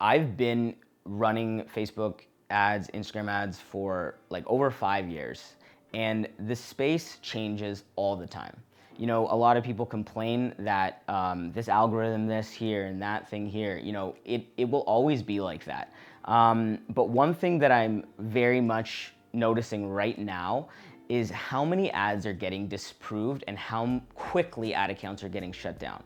I've been running Facebook ads, Instagram ads for like over 5 years, and the space changes all the time. You know, a lot of people complain that this algorithm, this here and that thing here, you know, it will always be like that. But one thing that I'm very much noticing right now is how many ads are getting disapproved and how quickly ad accounts are getting shut down.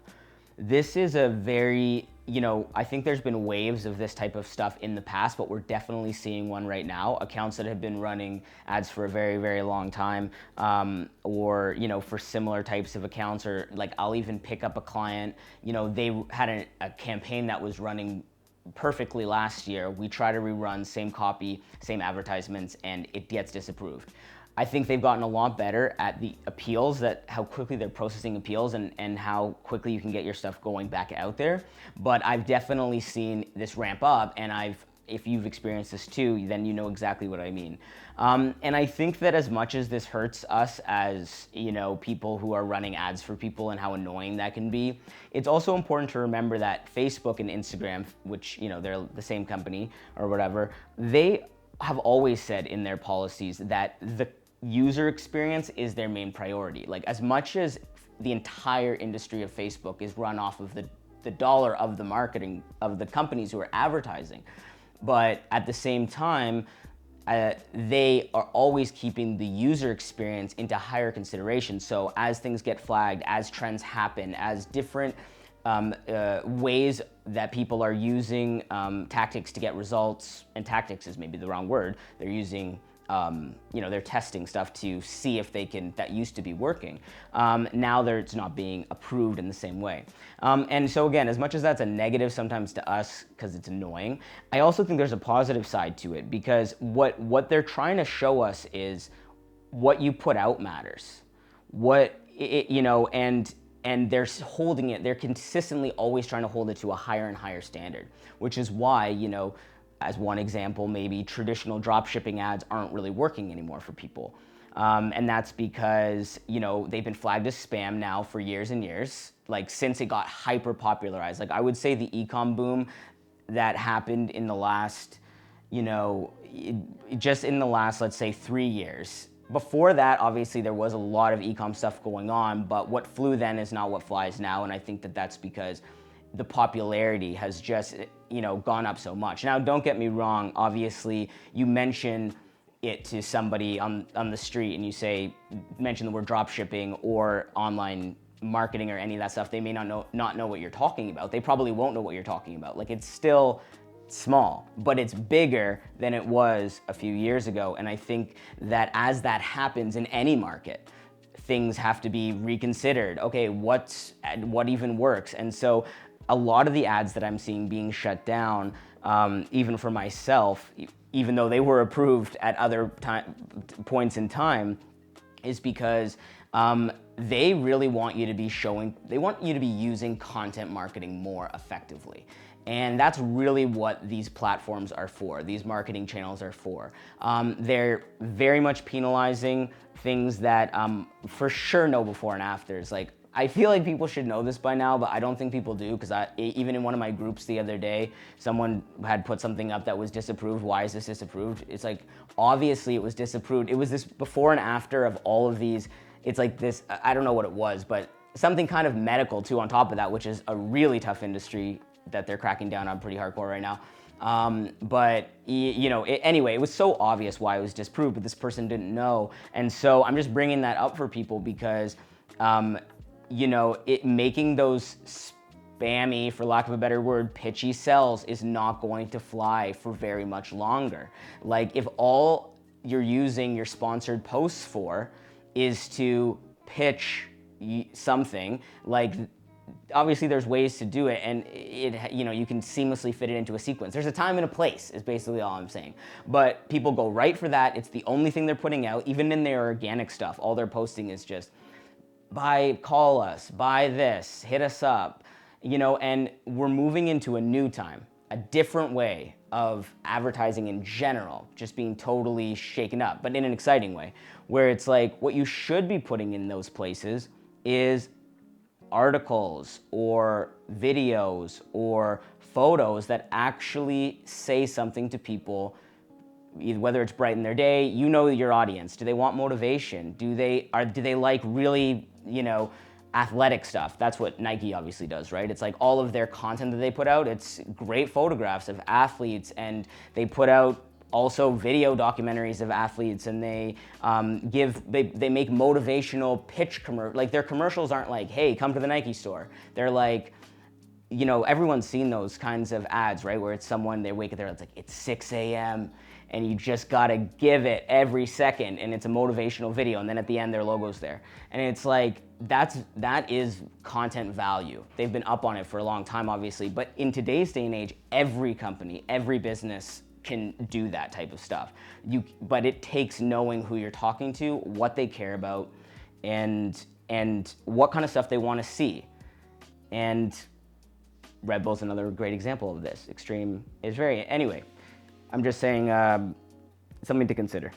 This is a very, you know, I think there's been waves of this type of stuff in the past, but we're definitely seeing one right now. Accounts that have been running ads for a very, very long time, or, you know, for similar types of accounts, or like I'll even pick up a client, you know, they had a campaign that was running perfectly last year. We try to rerun, same copy, same advertisements, and it gets disapproved. I think they've gotten a lot better at the appeals, that how quickly they're processing appeals and how quickly you can get your stuff going back out there. But I've definitely seen this ramp up, and if you've experienced this too, then you know exactly what I mean. And I think that as much as this hurts us as, you know, people who are running ads for people and how annoying that can be, it's also important to remember that Facebook and Instagram, which, you know, they're the same company or whatever, they have always said in their policies that the user experience is their main priority. Like, as much as the entire industry of Facebook is run off of the dollar of the marketing of the companies who are advertising, but at the same time, they are always keeping the user experience into higher consideration. So as things get flagged, as trends happen, as different ways that people are using tactics to get results, and tactics is maybe the wrong word, they're using you know, they're testing stuff to see if they can, that used to be working. Now it's not being approved in the same way. And so again, as much as that's a negative sometimes to us because it's annoying, I also think there's a positive side to it, because what they're trying to show us is what you put out matters. You know, and they're holding it, they're consistently always trying to hold it to a higher and higher standard, which is why, you know, as one example, maybe traditional drop shipping ads aren't really working anymore for people. And that's because, you know, they've been flagged as spam now for years and years, like since it got hyper popularized. Like, I would say the e-com boom that happened in the last, you know, just in the last, let's say 3 years. Before that, obviously there was a lot of e-com stuff going on, but what flew then is not what flies now. And I think that that's because the popularity has just, you know, gone up so much. Now, don't get me wrong, obviously you mention it to somebody on the street and you mention the word drop shipping or online marketing or any of that stuff, they may not know what you're talking about. They probably won't know what you're talking about. Like, it's still small, but it's bigger than it was a few years ago. And I think that as that happens in any market, things have to be reconsidered. Okay, what even works? And so a lot of the ads that I'm seeing being shut down, even for myself, even though they were approved at other points in time, is because they really want you to be they want you to be using content marketing more effectively. And that's really what these platforms are for, these marketing channels are for. They're very much penalizing things that for sure know before and afters. Like, I feel like people should know this by now, but I don't think people do, because even in one of my groups the other day, someone had put something up that was disapproved. Why is this disapproved? It's like, obviously it was disapproved. It was this before and after of all of these. It's like this, I don't know what it was, but something kind of medical too on top of that, which is a really tough industry that they're cracking down on pretty hardcore right now. But you know, anyway, it was so obvious why it was disapproved, but this person didn't know. And so I'm just bringing that up for people because, you know, making those spammy, for lack of a better word, pitchy sells is not going to fly for very much longer. Like, if all you're using your sponsored posts for is to pitch something, like, obviously there's ways to do it, and you know, you can seamlessly fit it into a sequence. There's a time and a place is basically all I'm saying. But people go right for that. It's the only thing they're putting out. Even in their organic stuff, all they're posting is just call us, buy this, hit us up, you know. And we're moving into a new time, a different way of advertising in general, just being totally shaken up, but in an exciting way, where it's like, what you should be putting in those places is articles or videos or photos that actually say something to people, whether it's brighten their day. You know your audience. Do they want motivation? Do they like really, athletic stuff? That's what Nike obviously does, right? It's like all of their content that they put out, it's great photographs of athletes, and they put out also video documentaries of athletes, and they make motivational pitch like their commercials aren't like, hey, come to the Nike store. They're like, everyone's seen those kinds of ads, right? Where it's someone, they wake up there, it's like, it's 6 a.m. and you just gotta give it every second, and it's a motivational video, and then at the end their logo's there. And it's like, that is content value. They've been up on it for a long time, obviously, but in today's day and age, every company, every business can do that type of stuff. But it takes knowing who you're talking to, what they care about, and what kind of stuff they want to see. And Red Bull's another great example of this. Extreme is very, anyway, I'm just saying something to consider.